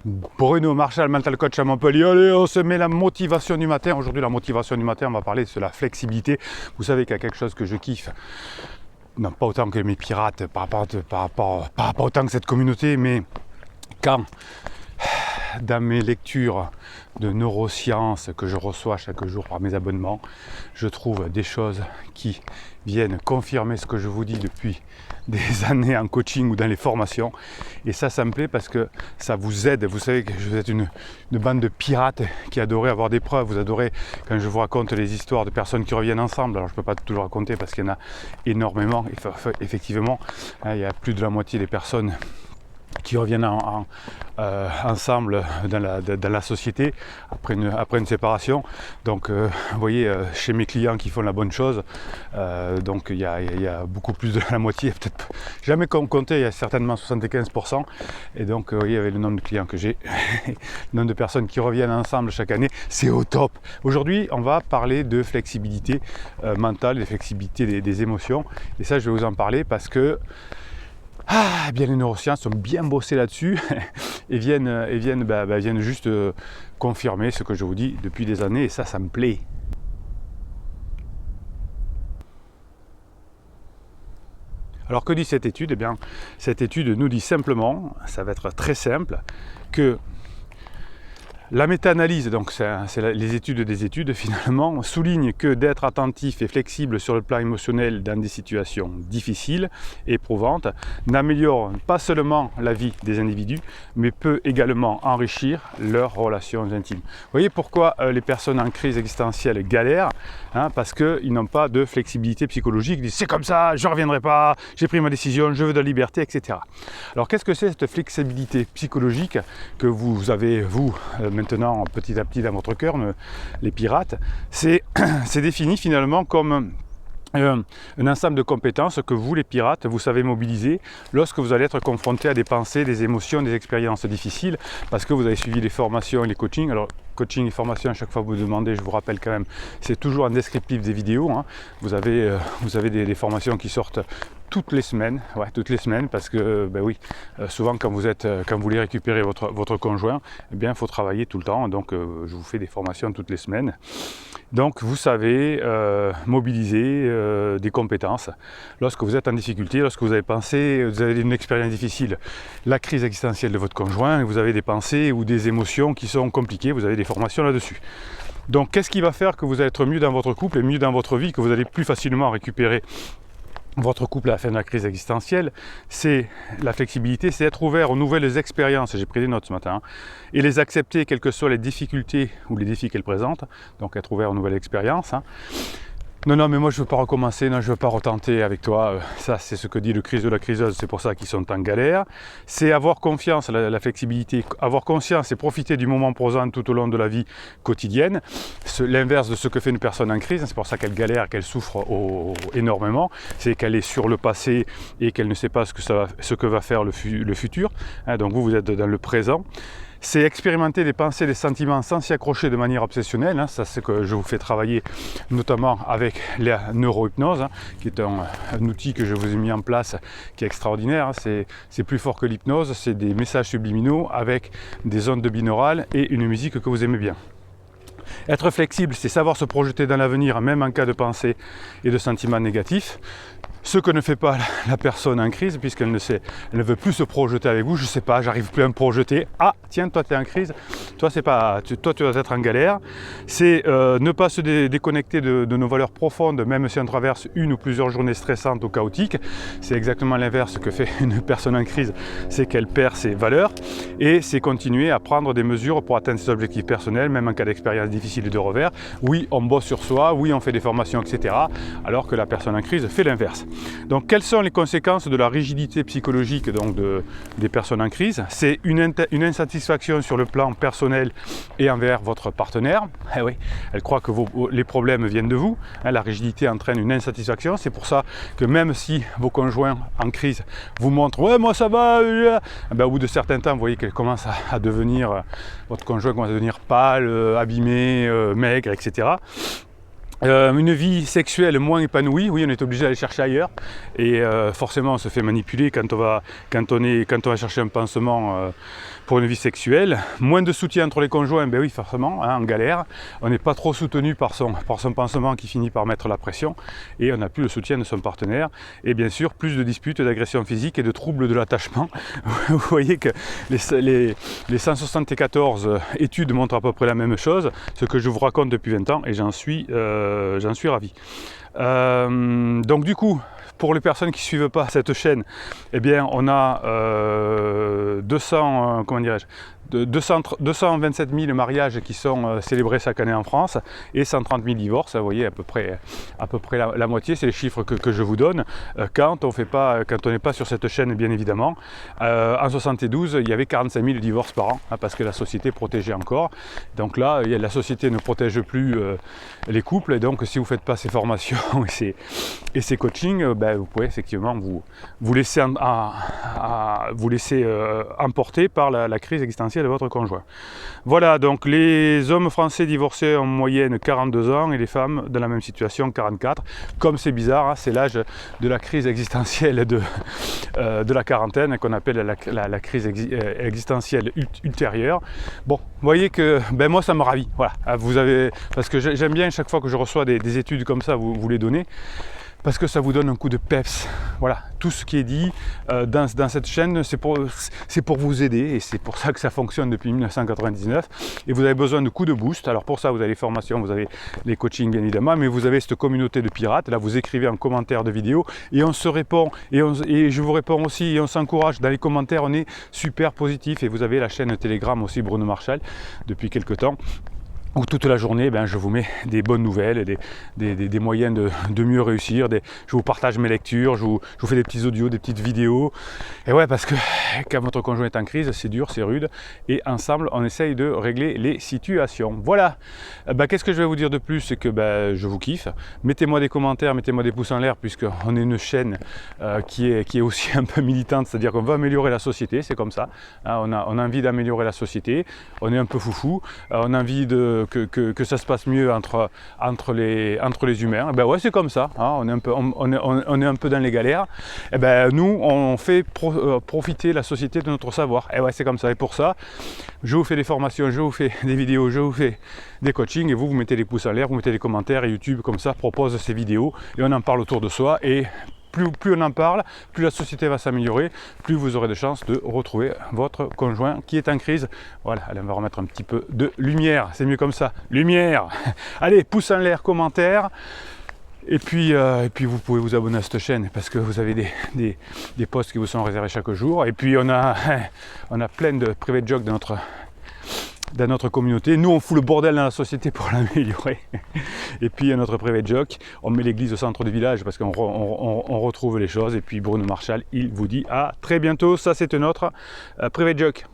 Bruno Marchal, mental coach à Montpellier. Allez, on se met la motivation du matin. Aujourd'hui, la motivation du matin, on va parler de la flexibilité. Vous savez qu'il y a quelque chose que je kiffe. Non, pas autant que mes pirates, pas autant que cette communauté, mais quand dans mes lectures de neurosciences que je reçois chaque jour par mes abonnements, je trouve des choses qui viennent confirmer ce que je vous dis depuis des années en coaching ou dans les formations. Et ça me plaît parce que ça vous aide. Vous savez que vous êtes une bande de pirates qui adorait avoir des preuves. Vous adorez quand je vous raconte les histoires de personnes qui reviennent ensemble. Alors je ne peux pas tout le raconter parce qu'il y en a énormément. Effectivement, il y a plus de la moitié des personnes qui reviennent ensemble dans la société après une séparation. Donc vous voyez, chez mes clients qui font la bonne chose, donc il y a beaucoup plus de la moitié, peut-être jamais compté, il y a certainement 75%. Et donc vous voyez, avec le nombre de clients que j'ai, le nombre de personnes qui reviennent ensemble chaque année, c'est au top. Aujourd'hui, on va parler de flexibilité mentale, de flexibilité des émotions. Et ça, je vais vous en parler parce que bien les neurosciences sont bien bossées là-dessus et viennent juste confirmer ce que je vous dis depuis des années, et ça me plaît. Alors que dit cette étude? Eh bien, cette étude nous dit simplement, ça va être très simple, que la méta-analyse, donc c'est les études des études finalement, souligne que d'être attentif et flexible sur le plan émotionnel dans des situations difficiles, éprouvantes, n'améliore pas seulement la vie des individus, mais peut également enrichir leurs relations intimes. Vous voyez pourquoi les personnes en crise existentielle galèrent, parce qu'ils n'ont pas de flexibilité psychologique, ils disent c'est comme ça, je ne reviendrai pas, j'ai pris ma décision, je veux de la liberté, etc. Alors qu'est-ce que c'est cette flexibilité psychologique que vous avez, vous, maintenant petit à petit dans votre cœur, les pirates? C'est défini finalement comme un ensemble de compétences que vous, les pirates, vous savez mobiliser lorsque vous allez être confronté à des pensées, des émotions, des expériences difficiles, parce que vous avez suivi les formations et les coachings. Alors coaching et formation, à chaque fois que vous demandez, je vous rappelle quand même, c'est toujours un descriptif des vidéos. Vous avez des formations qui sortent toutes les semaines, parce que souvent quand vous voulez récupérer votre conjoint, eh bien il faut travailler tout le temps. Donc je vous fais des formations toutes les semaines. Donc vous savez mobiliser des compétences lorsque vous êtes en difficulté, lorsque vous avez une expérience difficile, la crise existentielle de votre conjoint, et vous avez des pensées ou des émotions qui sont compliquées, vous avez des formations là-dessus. Donc qu'est-ce qui va faire que vous allez être mieux dans votre couple et mieux dans votre vie, que vous allez plus facilement récupérer votre couple à la fin de la crise existentielle? C'est la flexibilité, c'est être ouvert aux nouvelles expériences, j'ai pris des notes ce matin, et les accepter quelles que soient les difficultés ou les défis qu'elles présentent, donc être ouvert aux nouvelles expériences. Non, mais moi je ne veux pas recommencer, non, je ne veux pas retenter avec toi. Ça, c'est ce que dit le crise de la criseuse, c'est pour ça qu'ils sont en galère. C'est avoir confiance, la flexibilité, avoir conscience et profiter du moment présent tout au long de la vie quotidienne. L'inverse de ce que fait une personne en crise, c'est pour ça qu'elle galère, qu'elle souffre énormément, c'est qu'elle est sur le passé et qu'elle ne sait pas ce que va faire le futur. Donc vous êtes dans le présent. C'est expérimenter des pensées, des sentiments sans s'y accrocher de manière obsessionnelle. Ça, c'est ce que je vous fais travailler notamment avec la neurohypnose, qui est un outil que je vous ai mis en place, qui est extraordinaire. C'est plus fort que l'hypnose, c'est des messages subliminaux avec des ondes binaurales et une musique que vous aimez bien. Être flexible, c'est savoir se projeter dans l'avenir, même en cas de pensée et de sentiments négatifs. Ce que ne fait pas la personne en crise, puisqu'elle ne veut plus se projeter avec vous. Je ne sais pas, j'arrive plus à me projeter. Ah, tiens, toi tu es en crise, toi tu vas être en galère. C'est ne pas se déconnecter de nos valeurs profondes, même si on traverse une ou plusieurs journées stressantes ou chaotiques. C'est exactement l'inverse que fait une personne en crise, c'est qu'elle perd ses valeurs. Et c'est continuer à prendre des mesures pour atteindre ses objectifs personnels, même en cas d'expérience difficile et de revers. Oui, on bosse sur soi, oui, on fait des formations, etc. Alors que la personne en crise fait l'inverse. Donc quelles sont les conséquences de la rigidité psychologique des personnes en crise? C'est une insatisfaction sur le plan personnel et envers votre partenaire. Eh oui, elle croit que les problèmes viennent de vous. La rigidité entraîne une insatisfaction. C'est pour ça que même si vos conjoints en crise vous montrent « ouais, moi ça va », au bout de certains temps, vous voyez qu'elle commence à devenir, votre conjoint commence à devenir pâle, abîmé, maigre, etc. Une vie sexuelle moins épanouie, oui, on est obligé d'aller chercher ailleurs, et forcément on se fait manipuler quand on va chercher un pansement pour une vie sexuelle. Moins de soutien entre les conjoints, ben oui forcément, hein, en galère. On n'est pas trop soutenu par son pansement qui finit par mettre la pression et on n'a plus le soutien de son partenaire. Et bien sûr, plus de disputes, d'agressions physiques et de troubles de l'attachement. Vous voyez que les 174 études montrent à peu près la même chose, ce que je vous raconte depuis 20 ans et j'en suis ravi. Donc du coup, pour les personnes qui ne suivent pas cette chaîne, eh bien on a 227 000 mariages qui sont célébrés chaque année en France et 130 000 divorces. Vous voyez à peu près la moitié, c'est les chiffres que je vous donne quand on n'est pas sur cette chaîne, bien évidemment. En 72, il y avait 45 000 divorces par an, hein, parce que la société protégeait encore. Donc là, la société ne protège plus les couples, et donc si vous ne faites pas ces formations et ces coachings, ben, vous pouvez effectivement vous laisser emporter par la crise existentielle de votre conjoint. Voilà, donc les hommes français divorcés en moyenne 42 ans et les femmes dans la même situation 44. Comme c'est bizarre, hein, c'est l'âge de la crise existentielle de la quarantaine qu'on appelle la crise existentielle ultérieure. Bon, vous voyez que ben moi ça me ravit. Voilà, parce que j'aime bien chaque fois que je reçois des études comme ça, vous les donnez. Parce que ça vous donne un coup de peps. Voilà, tout ce qui est dit dans cette chaîne, c'est pour vous aider et c'est pour ça que ça fonctionne depuis 1999. Et vous avez besoin de coups de boost. Alors pour ça, vous avez les formations, vous avez les coachings bien évidemment, mais vous avez cette communauté de pirates. Là, vous écrivez en commentaire de vidéo et on se répond et je vous réponds aussi et on s'encourage. Dans les commentaires, on est super positif et vous avez la chaîne Telegram aussi, Bruno Marchal, depuis quelques temps, où toute la journée, ben, je vous mets des bonnes nouvelles, des moyens de mieux réussir, je vous partage mes lectures, je vous fais des petits audios, des petites vidéos. Et ouais, parce que quand votre conjoint est en crise, c'est dur, c'est rude, et ensemble, on essaye de régler les situations. Voilà. Ben, qu'est-ce que je vais vous dire de plus? C'est que ben, je vous kiffe. Mettez-moi des commentaires, mettez-moi des pouces en l'air, puisqu'on est une chaîne qui est aussi un peu militante, c'est-à-dire qu'on veut améliorer la société, c'est comme ça. Hein, on a envie d'améliorer la société, on est un peu foufou, on a envie que ça se passe mieux entre les humains. Ben ouais, c'est comme ça, hein, on est un peu dans les galères. Et ben nous, on fait profiter la société de notre savoir. Et ouais, c'est comme ça. Et pour ça, je vous fais des formations, je vous fais des vidéos, je vous fais des coachings, et vous mettez des pouces en l'air, vous mettez des commentaires, et YouTube comme ça propose ces vidéos et on en parle autour de soi. Et plus on en parle, plus la société va s'améliorer, plus vous aurez de chances de retrouver votre conjoint qui est en crise. Voilà, allez, on va remettre un petit peu de lumière, c'est mieux comme ça, lumière. Allez, pouce en l'air, commentaire. Et puis vous pouvez vous abonner à cette chaîne parce que vous avez des posts qui vous sont réservés chaque jour. Et puis on a plein de private jokes dans notre communauté. Nous, on fout le bordel dans la société pour l'améliorer. Et puis, à notre private joke, on met l'église au centre du village parce qu'on retrouve les choses. Et puis, Bruno Marchal, il vous dit à très bientôt. Ça, c'est notre private joke.